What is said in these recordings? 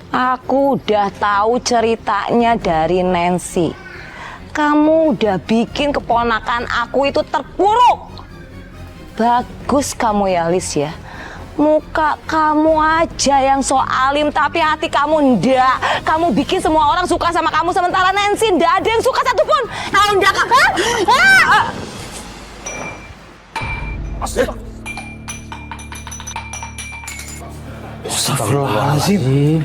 Aku udah tahu ceritanya dari Nancy. Kamu udah bikin keponakan aku itu terpuruk. Bagus kamu ya, Lis ya. Muka kamu aja yang so alim, tapi hati kamu ndak. Kamu bikin semua orang suka sama kamu, sementara Nancy ndak ada yang suka satupun. Tahu ndak? Astagfirullahaladzim.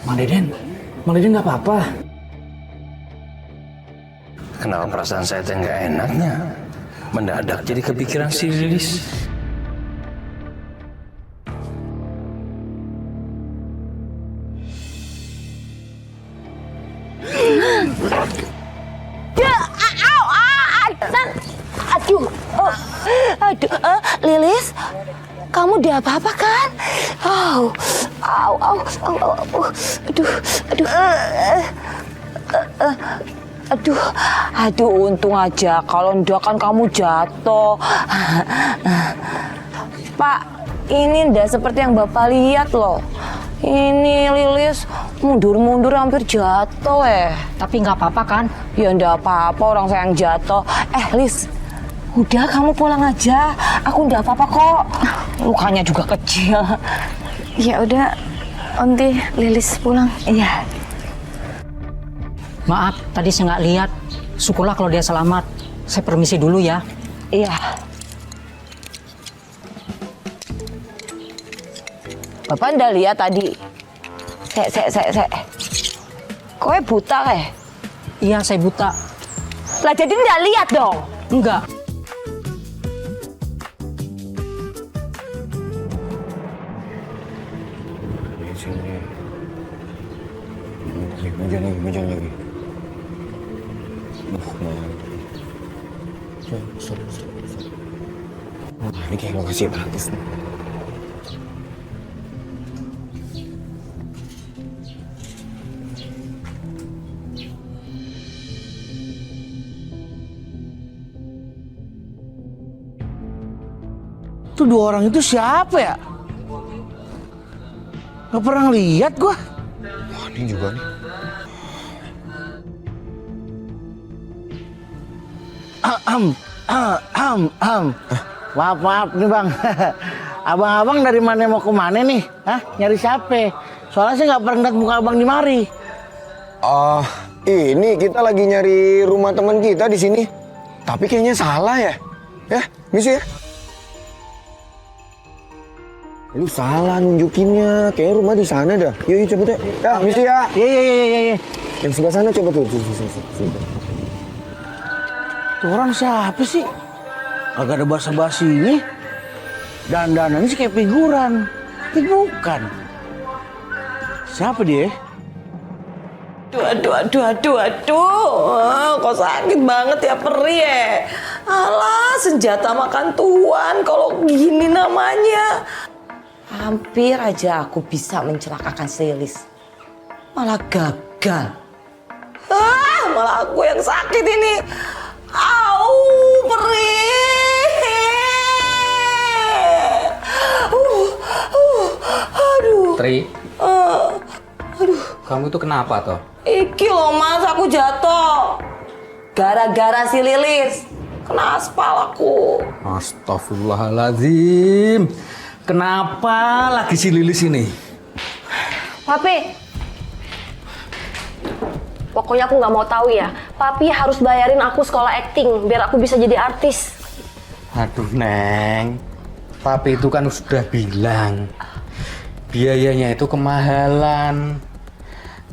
Mang Deden nggak apa-apa. Kenapa perasaan saya teh nggak enaknya? Mendadak jadi kepikiran si Lilis. Lilis, kamu udah apa-apa kan? Aduh, untung aja. Kalau enggak kan kamu jatuh. Pak, ini enggak seperti yang Bapak lihat loh. Ini Lilis mundur-mundur hampir jatuh Tapi nggak apa-apa kan? Ya enggak apa-apa, orang saya yang jatuh. Lis, udah kamu pulang aja. Aku enggak apa-apa kok. Lukanya juga kecil. Ya udah, Onti, Lilis pulang. Iya. Maaf, tadi saya nggak lihat. Syukurlah kalau dia selamat. Saya permisi dulu ya. Iya. Bapak ndak lihat tadi. Sek. Kowe buta Iya, saya buta. Lah jadi ndak lihat dong. Enggak. Meja lagi. Ini kayak lokasi bagus nih. Tuh dua orang itu siapa ya? Gak pernah lihat gua. Wah, ini juga nih. Maaf nih bang. Abang-abang dari mana mau ke mana nih? Hah? Nyari siapa? Soalnya saya nggak pernah lihat muka abang di mari. Ini kita lagi nyari rumah teman kita di sini. Tapi kayaknya salah ya. Ya, misi ya. Lu salah nunjukinnya. Kayaknya rumah di sana dah. Yuk cepet ya. Ya, misi ya. Iya. Yang sebelah sana coba tuh. Tuh orang siapa sih? Agak ada basa-basi ini. Dandanannya sih kayak figuran. Tapi bukan. Siapa dia? Aduh. Kok sakit banget ya perih ya. Alah, senjata makan tuan kalau gini namanya. Hampir aja aku bisa mencelakakan si Lilis. Malah gagal. Malah aku yang sakit ini. Au, perih. Aduh. Tri, Aduh. kamu itu kenapa toh? Iki loh mas, aku jatuh. Gara-gara si Lilis. Kena aspal aku. Astagfirullahaladzim. Kenapa lagi si Lilis ini? Papi, pokoknya aku nggak mau tahu ya. Papi harus bayarin aku sekolah acting biar aku bisa jadi artis. Aduh Neng, Papi itu kan sudah bilang biayanya itu kemahalan.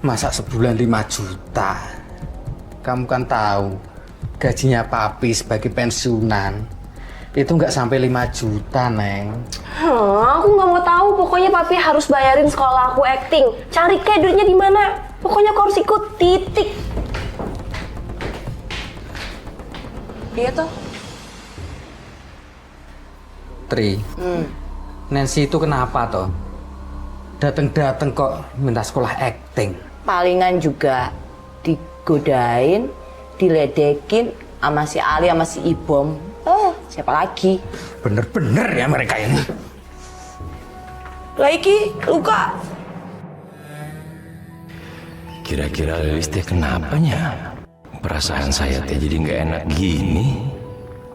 Masa sebulan 5 juta? Kamu kan tahu gajinya Papi sebagai pensiunan itu nggak sampai 5 juta, Neng. Aku nggak mau tahu. Pokoknya Papi harus bayarin sekolah aku acting. Cari kayak duitnya di mana? Pokoknya aku harus ikut, titik. Iya toh? Tri, Nancy itu kenapa toh? Dateng-dateng kok minta sekolah acting. Palingan juga digodain, diledekin sama si Ali sama si Ibom. Siapa lagi? Bener-bener ya mereka ini. Laiki, luka. Kira-kira Lilis teh kenapanya? Perasaan saya teh jadi nggak enak gini.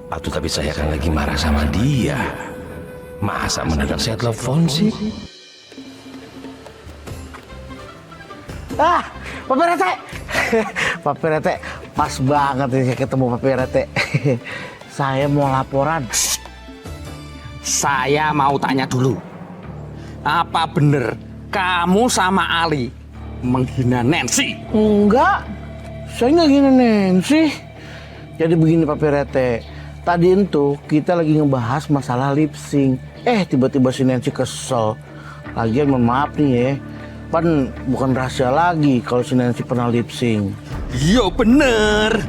Atau tapi saya kan lagi marah sama dia. Masa mendadak saya telepon sih? Ah, Pak PRT. Pak PRT, pas banget nih saya ketemu Pak PRT. Saya mau laporan. Saya mau tanya dulu. Apa bener kamu sama Ali menghina Nancy? Enggak, saya nggak gini Nancy. Jadi begini Pak PRT, tadi itu kita lagi ngebahas masalah lip sync. Tiba-tiba si Nancy kesel. Lagian mohon maaf nih ya, kan bukan rahasia lagi kalau si Nancy pernah lip sync. Iya bener.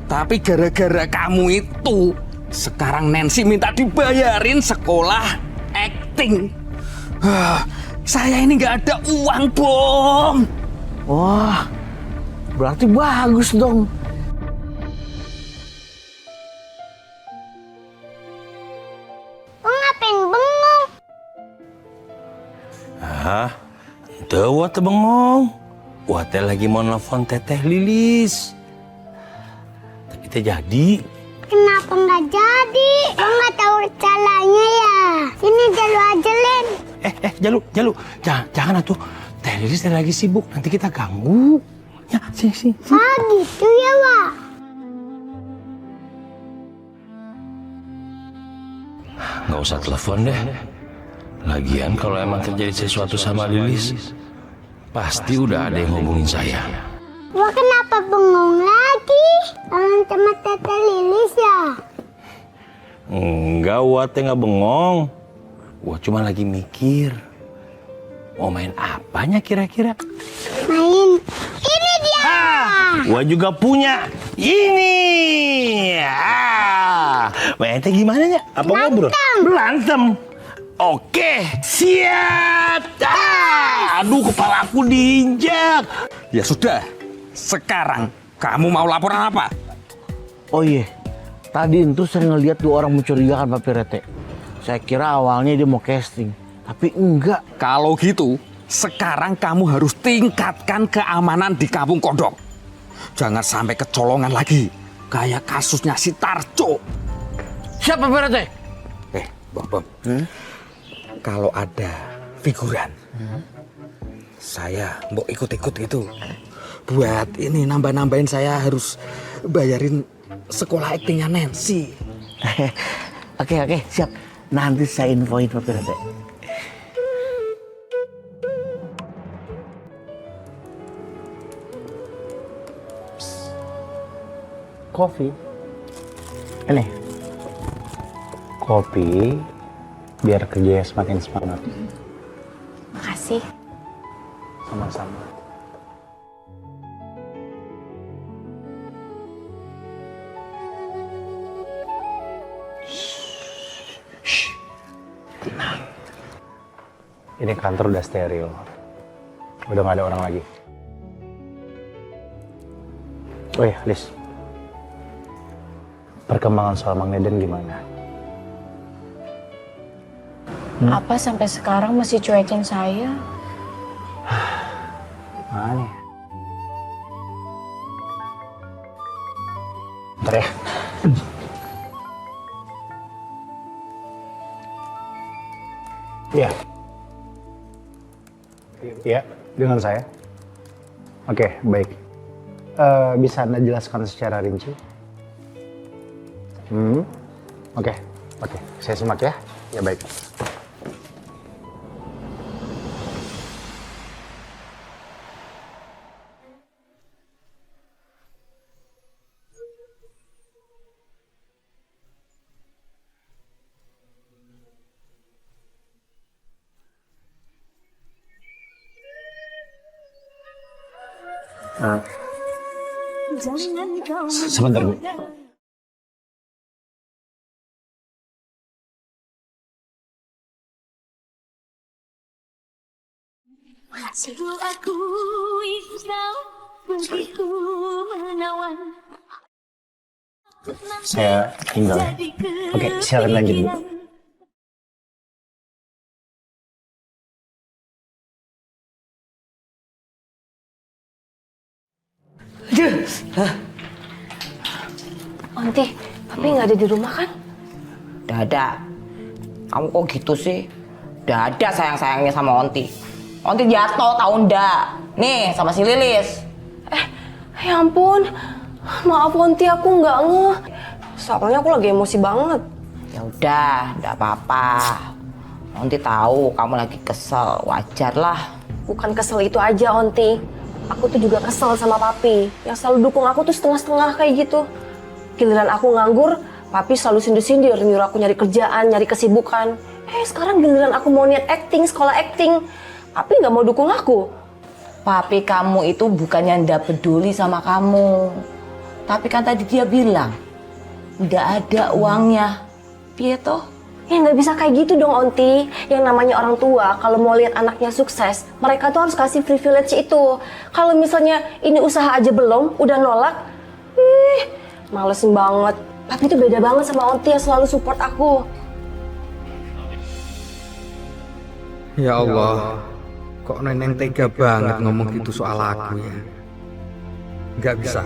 Tapi gara-gara kamu itu, sekarang Nancy minta dibayarin sekolah acting. Saya ini nggak ada uang, Bong. Wah, berarti bagus dong. Ngapain bengong? Dewa teh bengong. Wah teh lagi mau nelfon teteh Lilis. Tapi teh jadi. Kenapa nggak jadi? Lo nggak tahu caranya ya? Ini Jalu ajelin. Jalu. Jangan atuh. Teh Lilis teh lagi sibuk. Nanti kita ganggu. Ya, sini. Ah gitu ya, Wak? Nggak usah telepon deh. Lagian kalau emang terjadi sesuatu sama Lilis, pasti udah ada yang hubungin saya. Wah kenapa bengong lagi? Kangen sama Tete Lilis ya? Enggak, Wah teh nggak bengong. Wah cuma lagi mikir. Mau main apanya kira-kira? Main. Ini dia. Wah juga punya ini. Main teh gimana ya? Apa ngobrol? Berantem. Oke, siap. Aduh, kepala aku diinjak. Ya sudah, sekarang kamu mau laporan apa? Oh iya, tadi itu saya ngeliat dua orang mencurigakan Pak PRT. Saya kira awalnya dia mau casting, tapi enggak. Kalau gitu, sekarang kamu harus tingkatkan keamanan di Kampung Kodok. Jangan sampai kecolongan lagi, kayak kasusnya si Tarjo. Siapa Pak PRT? Bom. Kalau ada figuran, saya mau ikut-ikut gitu. Buat ini nambah-nambahin saya harus bayarin sekolah aktingnya Nancy. Oke, siap. Nanti saya infoin Pak PRT. Kopi. Ini. Kopi biar kerja semakin semangat. Makasih. Sama-sama. Ini kantor udah steril. Udah gak ada orang lagi. Oh iya, Liz. Perkembangan soal Mang Neden gimana? Apa sampai sekarang masih cuekin saya? Mana? Bentar ya. Iya. Iya, dengan saya. Oke, baik. Bisa Anda jelaskan secara rinci? Oke. Saya simak ya. Ya, baik. Sebentar, Bu. Aku kau begitu menawan. Saya tinggal. Oke, silakan lanjut, Bu. Onti, papi nggak ada di rumah kan? Dada, kamu kok gitu sih? Dada sayang-sayangnya sama Onti. Onti jatuh tahu ndak? Nih sama si Lilis. Ya ampun, maaf Onti, aku nggak ngeh. Soalnya aku lagi emosi banget. Ya udah, ndak apa-apa. Onti tahu kamu lagi kesel, wajar lah. Bukan kesel itu aja, Onti. Aku tuh juga kesel sama papi. Yang selalu dukung aku tuh setengah-setengah kayak gitu. Giliran aku nganggur, papi selalu sindir-sindir, nyuruh aku nyari kerjaan, nyari kesibukan. Sekarang giliran aku mau niat acting, sekolah acting, papi nggak mau dukung aku. Papi kamu itu bukannya ndak peduli sama kamu. Tapi kan tadi dia bilang, ndak ada uangnya. Piye toh? Ya nggak bisa kayak gitu dong, Onti. Yang namanya orang tua, kalau mau lihat anaknya sukses, mereka tuh harus kasih privilege itu. Kalau misalnya ini usaha aja belum, udah nolak, malesin banget. Papi tuh beda banget sama Onti yang selalu support aku. Ya Allah, kok Neneng tega banget ngomong gitu soal aku ya. Nggak bisa.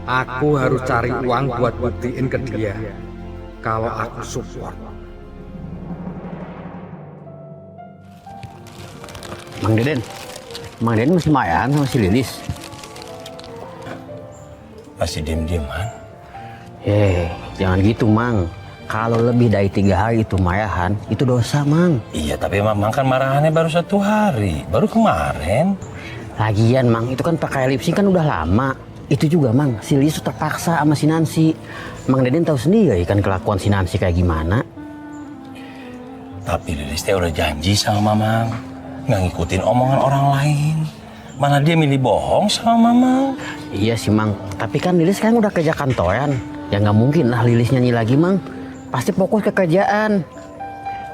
Aku harus cari uang buat buktiin ke dia kalau aku support. Mang Deden masih mayan sama si Lilis? Masih diem-dieman. Jangan gitu, Mang. Kalau lebih dari 3 hari itu mayahan, itu dosa, Mang. Iya, tapi Mamang kan marahannya baru 1 hari. Baru kemarin. Lagian, Mang, itu kan pakai lipsing kan udah lama. Itu juga, Mang, si Lilis terpaksa sama si Nancy. Mang Deden tahu sendiri kan kelakuan si Nancy kayak gimana. Tapi Lilis teh udah janji sama Mamang. Nggak ngikutin omongan orang lain. Mana dia milih bohong sama Mamang. Iya sih, Mang. Tapi kan Lilis sekarang udah kerja kantoran. Ya nggak mungkin lah Lilis nyanyi lagi, Mang. Pasti fokus ke kerjaan.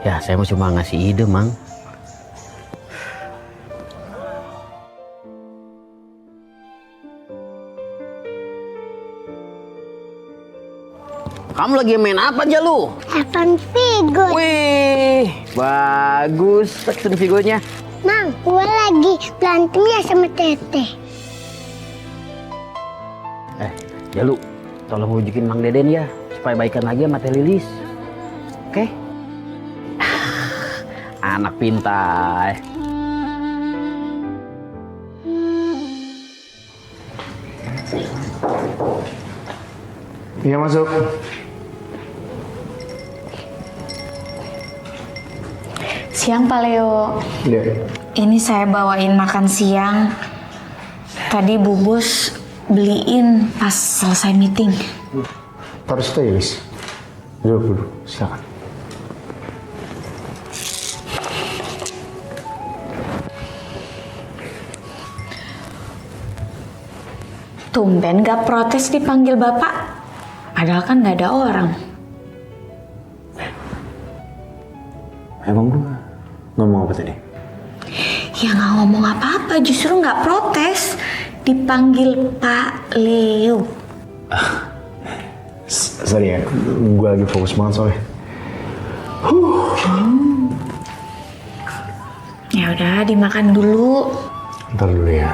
Ya, saya mau cuma ngasih ide, Mang. Kamu lagi main apa aja lu? Action figure. Wih, bagus action figurnya. Mang, gue lagi berantem ya sama Teteh. Jalu, tolong rujukin Mang Deden ya, supaya baikan lagi sama Teh Lilis. Oke? Anak pintar. Iya, masuk. Siang Pak Leo. Iya. Ini saya bawain makan siang. Tadi Bu Bos beliin pas selesai meeting. Taruh situ ya, Lis. Duduk dulu, silakan. Tumben gak protes dipanggil Bapak. Padahal kan gak ada orang. Emang lu ngomong apa tadi? Ya gak ngomong apa-apa, justru gak protes. Dipanggil Pak Leo. Sorry ya, gue lagi fokus banget soalnya. Ya udah, dimakan dulu. Ntar dulu ya.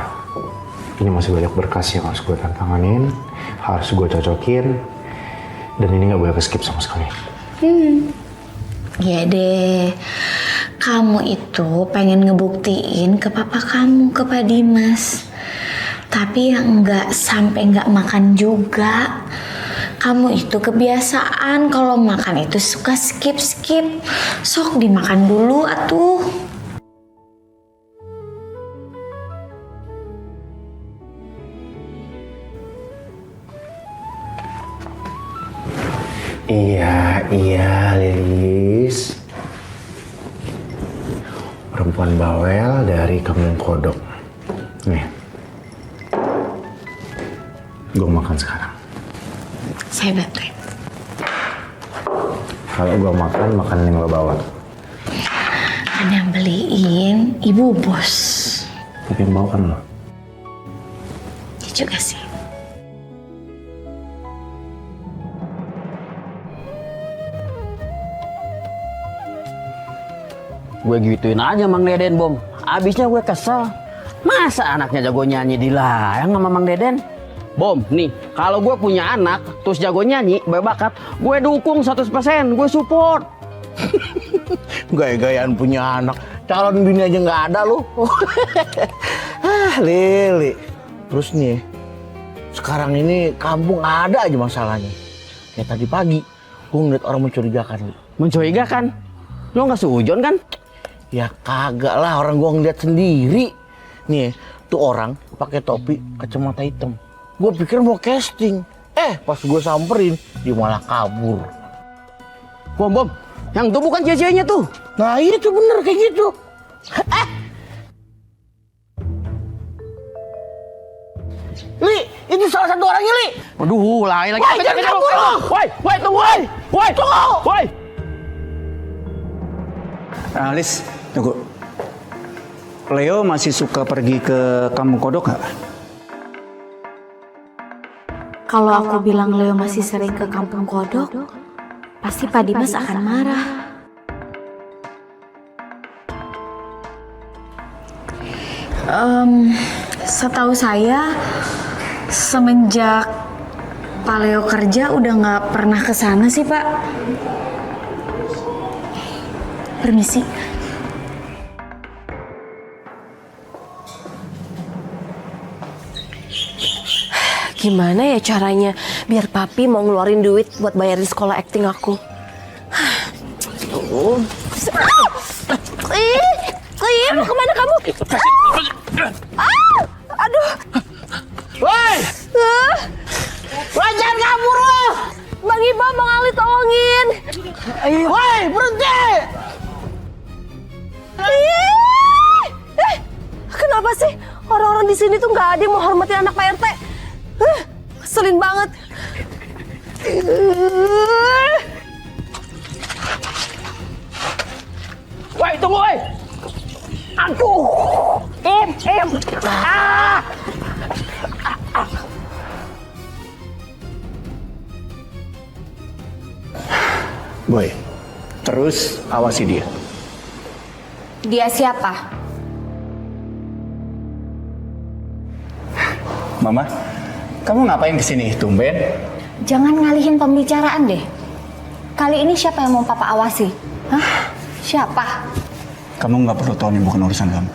Ini masih banyak berkas yang harus gue tantanganin, harus gue cocokin, dan ini nggak boleh ke skip sama sekali. Ya deh, kamu itu pengen ngebuktiin ke papa kamu, ke Pak Dimas. Tapi yang nggak sampai nggak makan juga. Kamu itu kebiasaan kalau makan itu suka skip. Sok dimakan dulu atuh. Iya, Lilis. Perempuan bawel dari Kampung Kodok. Nih. Gue makan sekarang. Saya bantuin. Kalau gue makan, makanan yang lo bawa. Kan yang beliin Ibu Bos. Tapi yang bawa kan lo. Ya juga sih. Gue gituin aja Mang Deden, Bom. Abisnya gue kesel. Masa anaknya jago nyanyi dilayang sama Mang Deden? Bom, nih, kalau gue punya anak, terus jago nyanyi, berbakat, gue dukung 100%, gue support. Gaya-gayaan punya anak, calon bini aja nggak ada lu. Lili. Terus nih, sekarang ini kampung ada aja masalahnya. Kayak tadi pagi, gue ngeliat orang mencurigakan. Li. Mencurigakan? Lo nggak seujon kan? Ya kagak lah, orang gue ngeliat sendiri. Nih, tuh orang pakai topi, kacamata hitam. Gue pikir mau casting. Pas gue samperin, dia malah kabur. Bom, yang itu bukan ceweknya tuh. Nah itu bener kayak gitu. Li, itu salah satu orangnya, Li. Waduh, lagi. Woi, jangan kabur lo. Woi, tunggu, woi, Tunggu. woi. Lis, tunggu. Leo masih suka pergi ke Kampung Kodok nggak? Kalau aku bilang Leo masih sering ke Kampung Kodok, pasti Pak Dimas akan marah. Setahu saya, semenjak Pak Leo kerja udah nggak pernah ke sana sih, Pak. Permisi. Gimana ya caranya biar papi mau ngeluarin duit buat bayarin sekolah acting aku? Mau kemana kamu? Aduh. Woi! Woi, jangan kabur lo! Bang Iba, Bang Ali tolongin. Woi, berhenti! Kenapa sih orang-orang di sini tuh nggak ada yang mau hormatin anak Pak RT? Ngeselin banget. Woi, tunggu, woi. Aduh. Boy, terus awasi dia. Dia siapa? Mama, kamu ngapain kesini, tumben? Jangan ngalihin pembicaraan deh. Kali ini siapa yang mau papa awasi? Hah? Siapa? Kamu nggak perlu tahu, ini bukan urusan kamu.